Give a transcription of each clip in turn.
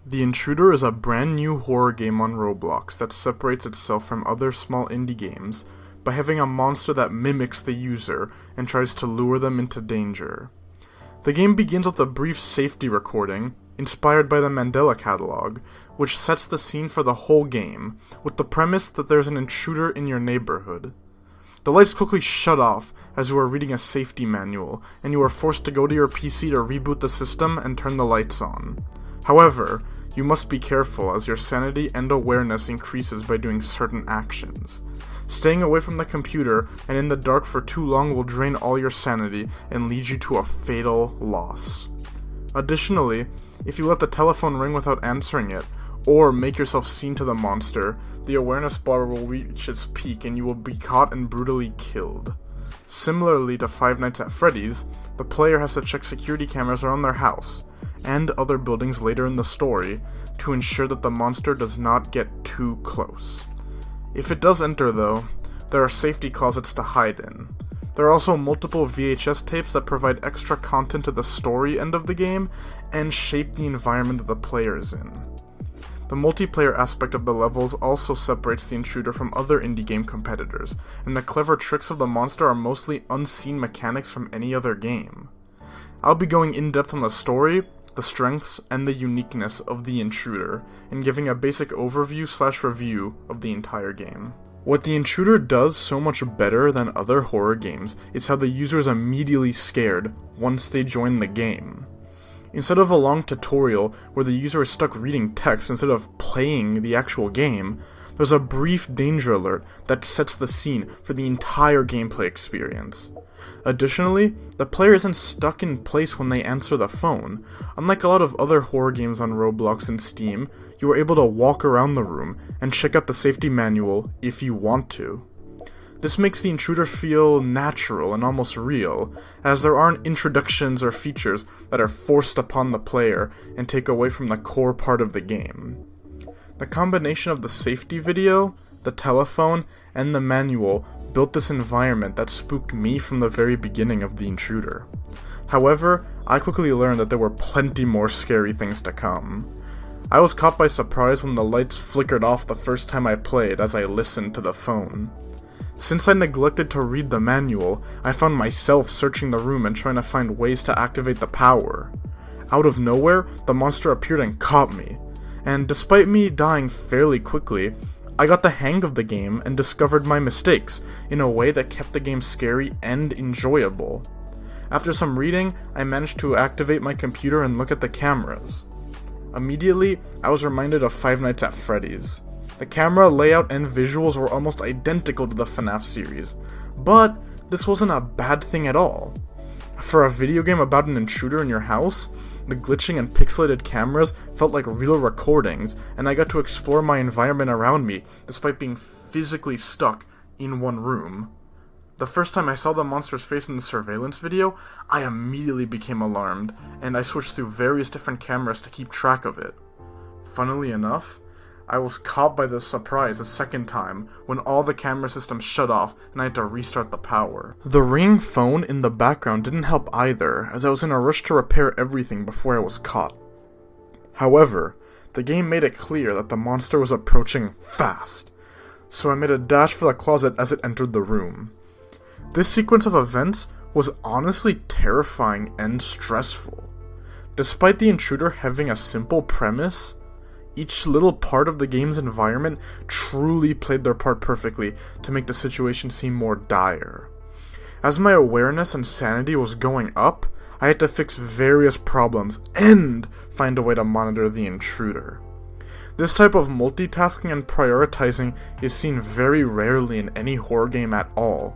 The Intruder is a brand new horror game on Roblox that separates itself from other small indie games by having a monster that mimics the user and tries to lure them into danger. The game begins with a brief safety recording, inspired by the Mandela Catalogue, which sets the scene for the whole game, with the premise that there's an intruder in your neighborhood. The lights quickly shut off as you are reading a safety manual, and you are forced to go to your PC to reboot the system and turn the lights on. However, you must be careful as your sanity and awareness increases by doing certain actions. Staying away from the computer and in the dark for too long will drain all your sanity and lead you to a fatal loss. Additionally, if you let the telephone ring without answering it, or make yourself seen to the monster, the awareness bar will reach its peak and you will be caught and brutally killed. Similarly to Five Nights at Freddy's, the player has to check security cameras around their house, and other buildings later in the story, to ensure that the monster does not get too close. If it does enter though, there are safety closets to hide in. There are also multiple VHS tapes that provide extra content to the story end of the game, and shape the environment that the player is in. The multiplayer aspect of the levels also separates the Intruder from other indie game competitors, and the clever tricks of the monster are mostly unseen mechanics from any other game. I'll be going in depth on the story, the strengths, and the uniqueness of the Intruder, and giving a basic overview/review of the entire game. What the Intruder does so much better than other horror games is how the user is immediately scared once they join the game. Instead of a long tutorial where the user is stuck reading text instead of playing the actual game, there's a brief danger alert that sets the scene for the entire gameplay experience. Additionally, the player isn't stuck in place when they answer the phone. Unlike a lot of other horror games on Roblox and Steam, you are able to walk around the room and check out the safety manual if you want to. This makes the Intruder feel natural and almost real, as there aren't introductions or features that are forced upon the player and take away from the core part of the game. The combination of the safety video, the telephone, and the manual built this environment that spooked me from the very beginning of the Intruder. However, I quickly learned that there were plenty more scary things to come. I was caught by surprise when the lights flickered off the first time I played as I listened to the phone. Since I neglected to read the manual, I found myself searching the room and trying to find ways to activate the power. Out of nowhere, the monster appeared and caught me, and despite me dying fairly quickly, I got the hang of the game and discovered my mistakes in a way that kept the game scary and enjoyable. After some reading, I managed to activate my computer and look at the cameras. Immediately, I was reminded of Five Nights at Freddy's. The camera layout and visuals were almost identical to the FNAF series, but this wasn't a bad thing at all. For a video game about an intruder in your house, the glitching and pixelated cameras felt like real recordings, and I got to explore my environment around me despite being physically stuck in one room. The first time I saw the monster's face in the surveillance video, I immediately became alarmed, and I switched through various different cameras to keep track of it. Funnily enough, I was caught by the surprise a second time when all the camera systems shut off and I had to restart the power. The ringing phone in the background didn't help either, as I was in a rush to repair everything before I was caught. However, the game made it clear that the monster was approaching fast, so I made a dash for the closet as it entered the room. This sequence of events was honestly terrifying and stressful. Despite the Intruder having a simple premise, each little part of the game's environment truly played their part perfectly to make the situation seem more dire. As my awareness and sanity was going up, I had to fix various problems and find a way to monitor the Intruder. This type of multitasking and prioritizing is seen very rarely in any horror game at all,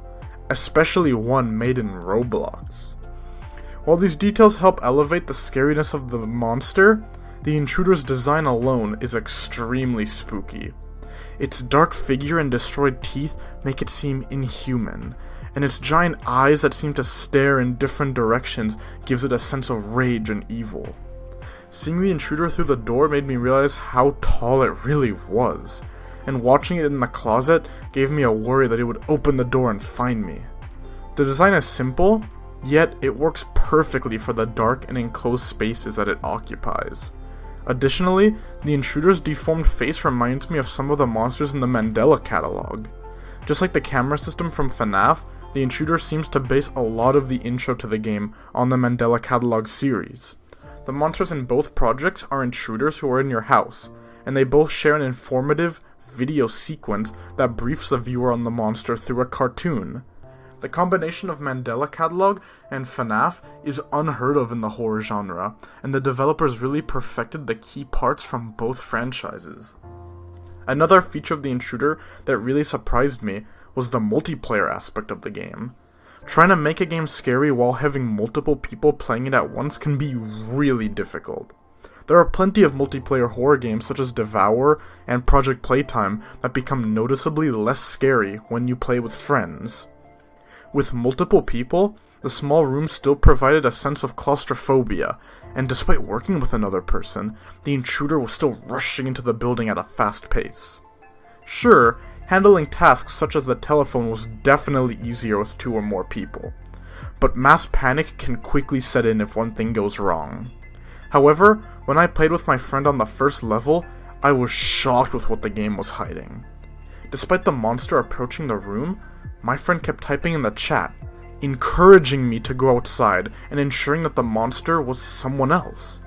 especially one made in Roblox. While these details help elevate the scariness of the monster, the Intruder's design alone is extremely spooky. Its dark figure and destroyed teeth make it seem inhuman, and its giant eyes that seem to stare in different directions gives it a sense of rage and evil. Seeing the Intruder through the door made me realize how tall it really was, and watching it in the closet gave me a worry that it would open the door and find me. The design is simple, yet it works perfectly for the dark and enclosed spaces that it occupies. Additionally, the intruder's deformed face reminds me of some of the monsters in the Mandela Catalogue. Just like the camera system from FNAF, the intruder seems to base a lot of the intro to the game on the Mandela Catalogue series. The monsters in both projects are intruders who are in your house, and they both share an informative video sequence that briefs the viewer on the monster through a cartoon. The combination of Mandela Catalogue and FNAF is unheard of in the horror genre, and the developers really perfected the key parts from both franchises. Another feature of the intruder that really surprised me was the multiplayer aspect of the game. Trying to make a game scary while having multiple people playing it at once can be really difficult. There are plenty of multiplayer horror games such as Devour and Project Playtime that become noticeably less scary when you play with friends. With multiple people, the small room still provided a sense of claustrophobia, and despite working with another person, the intruder was still rushing into the building at a fast pace. Sure, handling tasks such as the telephone was definitely easier with 2 or more people, but mass panic can quickly set in if one thing goes wrong. However, when I played with my friend on the first level, I was shocked with what the game was hiding. Despite the monster approaching the room, my friend kept typing in the chat, encouraging me to go outside and ensuring that the monster was someone else.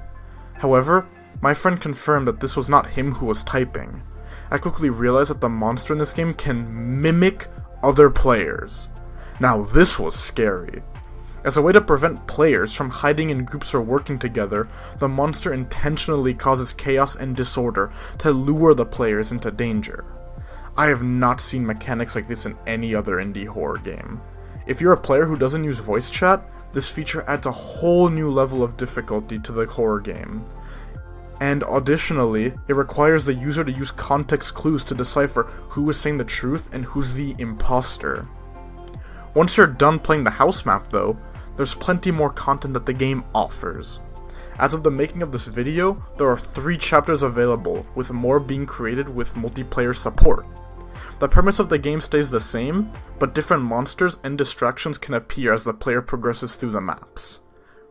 However, my friend confirmed that this was not him who was typing. I quickly realized that the monster in this game can mimic other players. Now this was scary. As a way to prevent players from hiding in groups or working together, the monster intentionally causes chaos and disorder to lure the players into danger. I have not seen mechanics like this in any other indie horror game. If you're a player who doesn't use voice chat, this feature adds a whole new level of difficulty to the horror game. And additionally, it requires the user to use context clues to decipher who is saying the truth and who's the imposter. Once you're done playing the house map though, there's plenty more content that the game offers. As of the making of this video, there are 3 chapters available, with more being created with multiplayer support. The premise of the game stays the same, but different monsters and distractions can appear as the player progresses through the maps.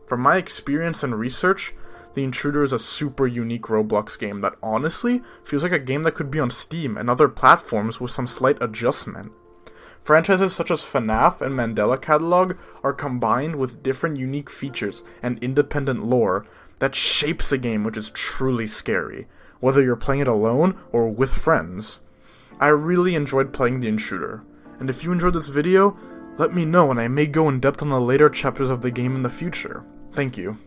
From my experience and research, The Intruder is a super unique Roblox game that honestly feels like a game that could be on Steam and other platforms with some slight adjustment. Franchises such as FNAF and Mandela Catalogue are combined with different unique features and independent lore that shapes a game which is truly scary, whether you're playing it alone or with friends. I really enjoyed playing The Intruder, and if you enjoyed this video, let me know and I may go in depth on the later chapters of the game in the future. Thank you.